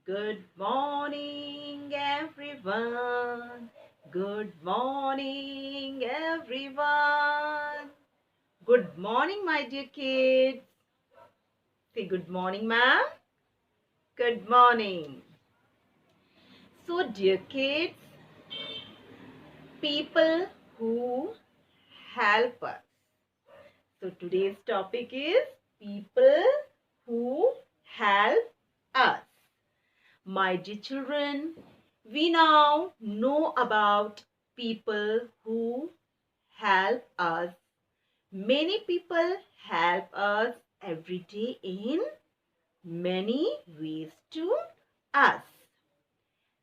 Good morning, everyone. Good morning, everyone. Good morning, my dear kids. Say good morning, ma'am. Good morning. So, dear kids, people who help us. So, today's topic is people who help us. My dear children, we now know about people who help us. Many people help us every day in many ways to us.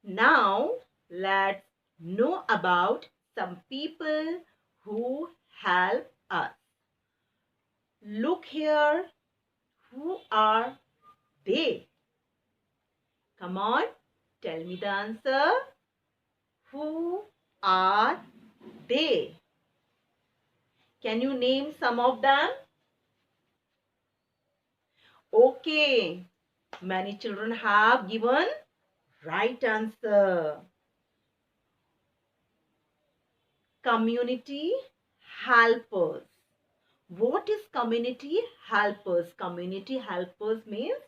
Now, let's know about some people who help us. Look here, who are they? Come on, tell me the answer. Who are they? Can you name some of them? Okay, many children have given right answer. Community helpers. What is community helpers? Community helpers means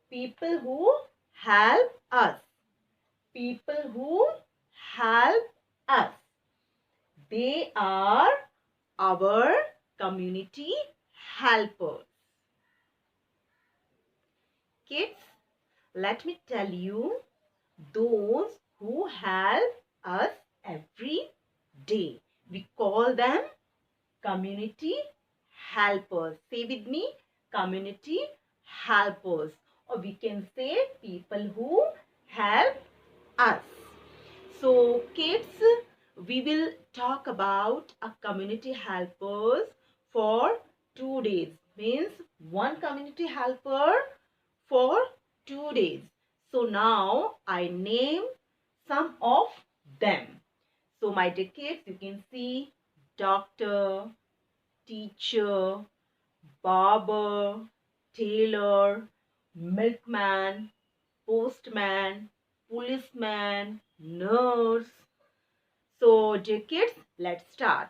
people who help us. People who help us. They are our community helpers. Kids, let me tell you those who help us every day. We call them community helpers. Say with me, community helpers. Or we can say people who help us. So kids, we will talk about a community helpers for 2 days. Means one community helper for 2 days. So now I name some of them. So my dear kids, you can see doctor, teacher, barber, tailor, milkman, postman, policeman, nurse. So dear kids, let's start.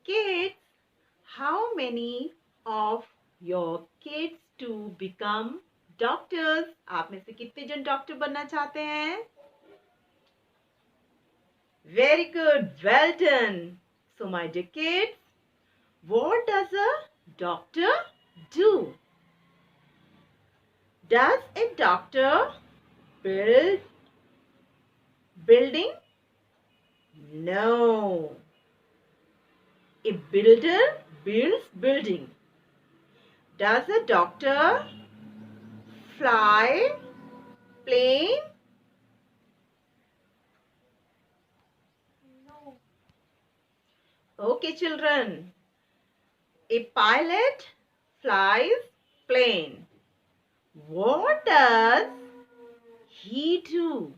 Kids, how many of your kids to become doctors? आप में से कितने जन doctor बनना चाहते हैं? Very good, well done. So my dear kids, what does a doctor do? Does a doctor build building? No. A builder builds building. Does a doctor fly plane? No. Okay, children. A pilot flies plane. What does he do?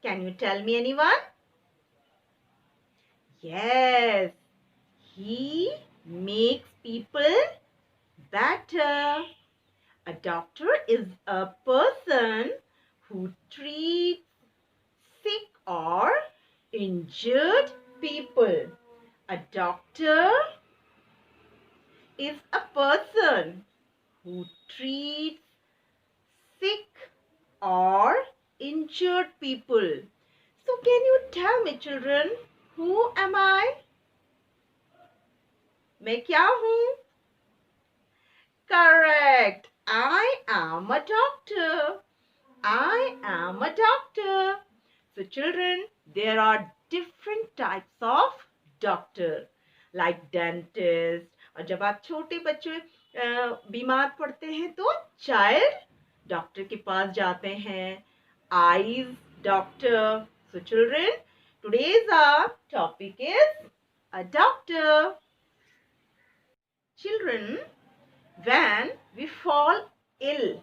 Can you tell me, anyone? Yes, he makes people better. A doctor is a person who treats sick or injured people. A doctor is a person who treats sick or injured people. So can you tell me, children, who am I? मैं क्या हूँ? Correct. I am a doctor. I am a doctor. So children, there are different types of doctor, like dentist. और जब आप छोटे बच्चे बीमार पड़ते हैं तो चाइल्ड डॉक्टर के पास जाते हैं. Eyes doctor. So children, today's our topic is a doctor. Children, when we fall ill,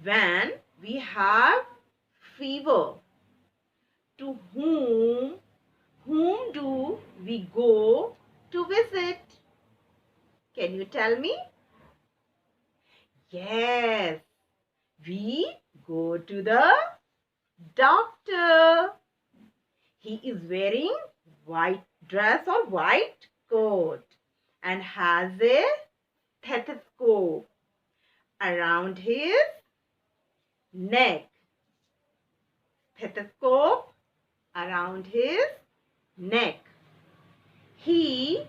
when we have fever, to whom do we go to visit? Can you tell me? Yes, we go to the doctor. He is wearing white dress or white coat and has a stethoscope around his neck. Stethoscope around his neck. He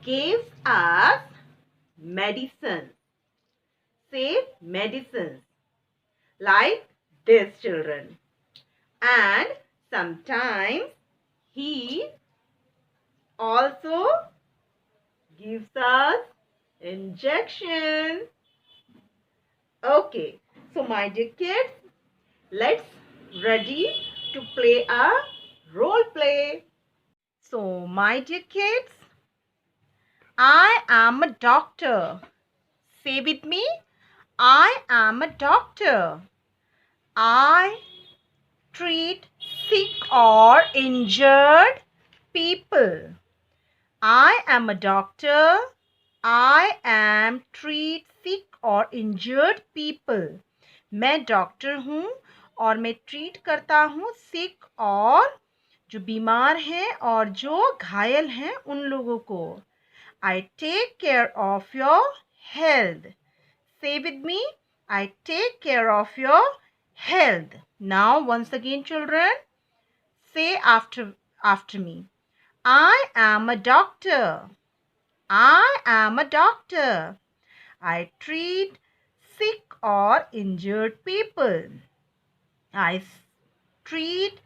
gives us medicines. Say medicines like this, children. And sometimes he also gives us injection. Okay, so my dear kids, let's ready to play a role play. So my dear kids, I am a doctor. Say with me, I am a doctor. I treat sick or injured people. I am a doctor. I am treat sick or injured people. मैं doctor हूँ और मैं treat करता हूँ सिक और जो बीमार हैं और जो घायल हैं उन लोगों को. I take care of your health. Say with me, I take care of your health. Now once again, children, say after me. I am a doctor. I am a doctor. I treat sick or injured people. I treat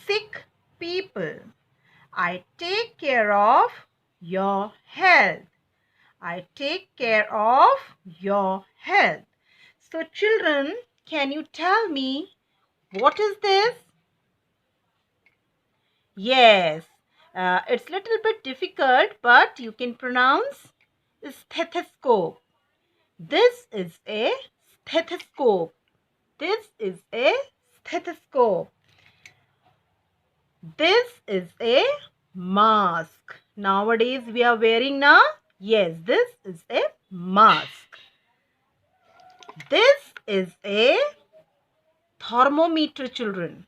sick people. I take care of your health. I take care of your health. So children, can you tell me what is this? Yes, it's little bit difficult, but you can pronounce stethoscope. This is a stethoscope. This is a stethoscope. This is a mask. Nowadays we are wearing now. Yes, this is a mask. This is a thermometer, children.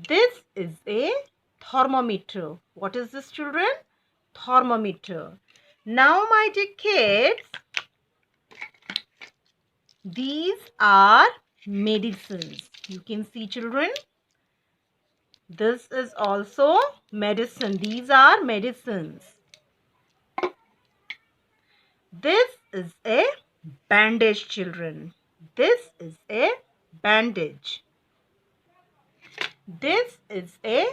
This is a thermometer. What is this, children? Thermometer. Now, my dear kids, these are medicines. You can see, children. This is also medicine. These are medicines. This is a bandage, children. This is a bandage. This is a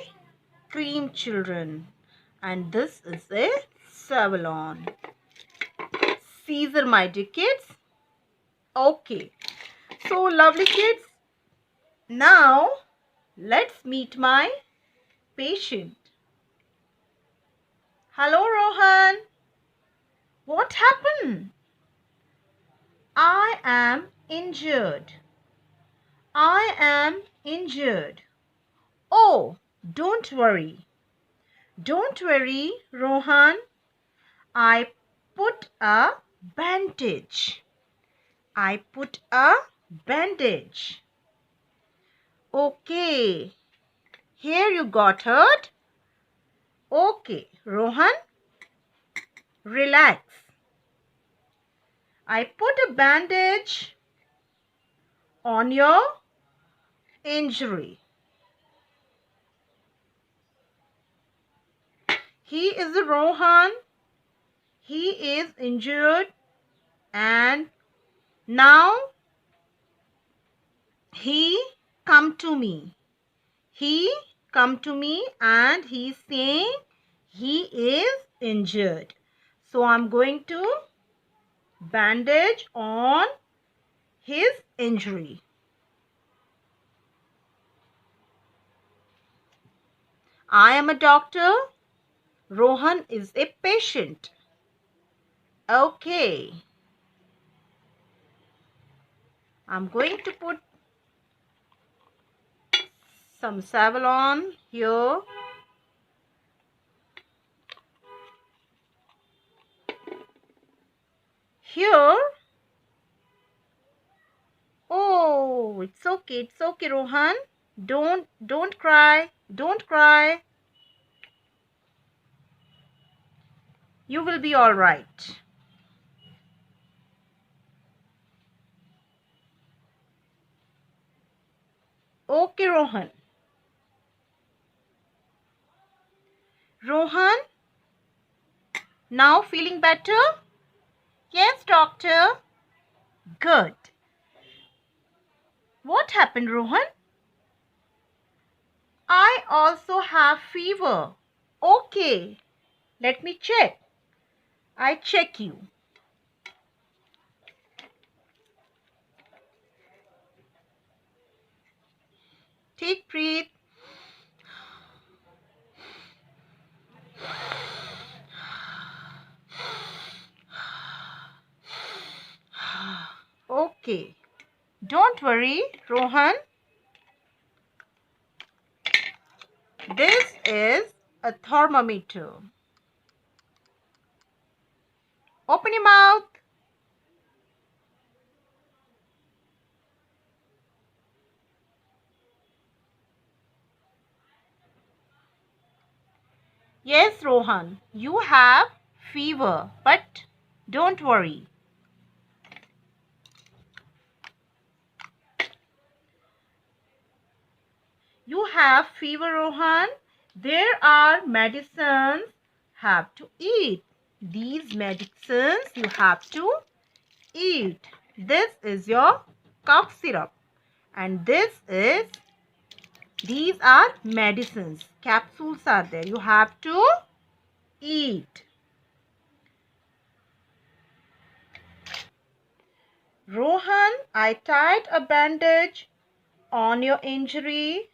cream, children. And this is a Savlon. Caesar, my dear kids. Okay. So, lovely kids. Now, let's meet my patient. Hello, Rohan. What happened? I am injured. I am injured. Oh, don't worry. Don't worry, Rohan. I put a bandage. I put a bandage. Okay. Here you got hurt. Okay, Rohan, relax. I put a bandage on your injury. He is Rohan. He is injured and now he come to me. He come to me and he's saying he is injured. So I'm going to bandage on his injury. I am a doctor. Rohan is a patient. Okay. I'm going to put some Savlon here. Here it's okay. It's okay, Rohan. Don't cry. Don't cry. You will be all right. Okay, Rohan. Rohan, now feeling better? Yes, doctor. Good. What happened, Rohan? I also have fever. Okay, let me check. I check you. Take breath. Okay. Don't worry, Rohan. This is a thermometer. Open your mouth. Yes, Rohan, you have fever, but don't worry. You have fever, Rohan. There are medicines have to eat. These medicines you have to eat. This is your cough syrup, and these are medicines. Capsules are there. You have to eat. Rohan, I tied a bandage on your injury.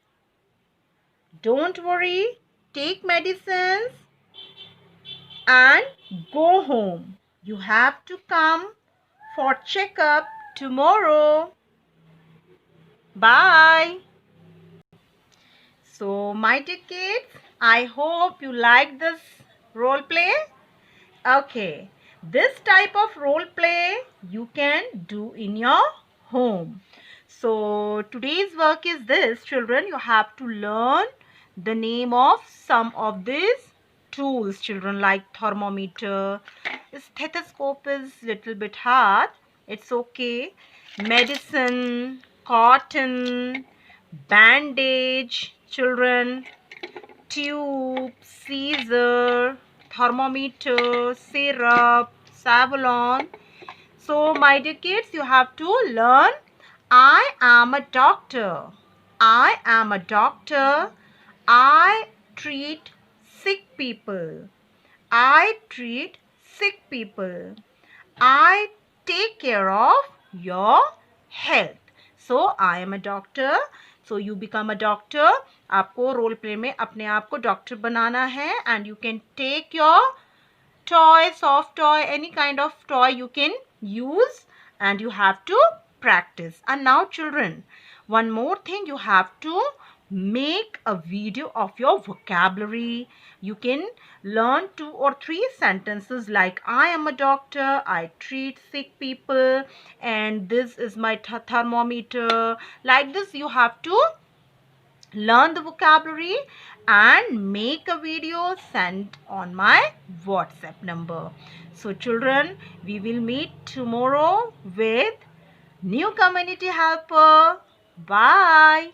Don't worry. Take medicines and go home. You have to come for checkup tomorrow. Bye. So, my dear kids, I hope you like this role play. Okay, this type of role play you can do in your home. So, today's work is this, children. You have to learn the name of some of these tools, children, like thermometer. Stethoscope is little bit hard. It's okay. Medicine, cotton, bandage, children, tube, scissor, thermometer, syrup, Savolon. So, my dear kids, you have to learn. I am a doctor. I am a doctor. I treat sick people. I treat sick people. I take care of your health. So, I am a doctor. So, you become a doctor. आपको role play में अपने आप को doctor बनाना है. And you can take your toy, soft toy, any kind of toy you can use. And you have to practice. And now, children, one more thing, you have to make a video of your vocabulary. You can learn 2 or 3 sentences like I am a doctor, I treat sick people, and this is my thermometer. Like this you have to learn the vocabulary and make a video, send on my WhatsApp number. So children, we will meet tomorrow with new community helper. Bye.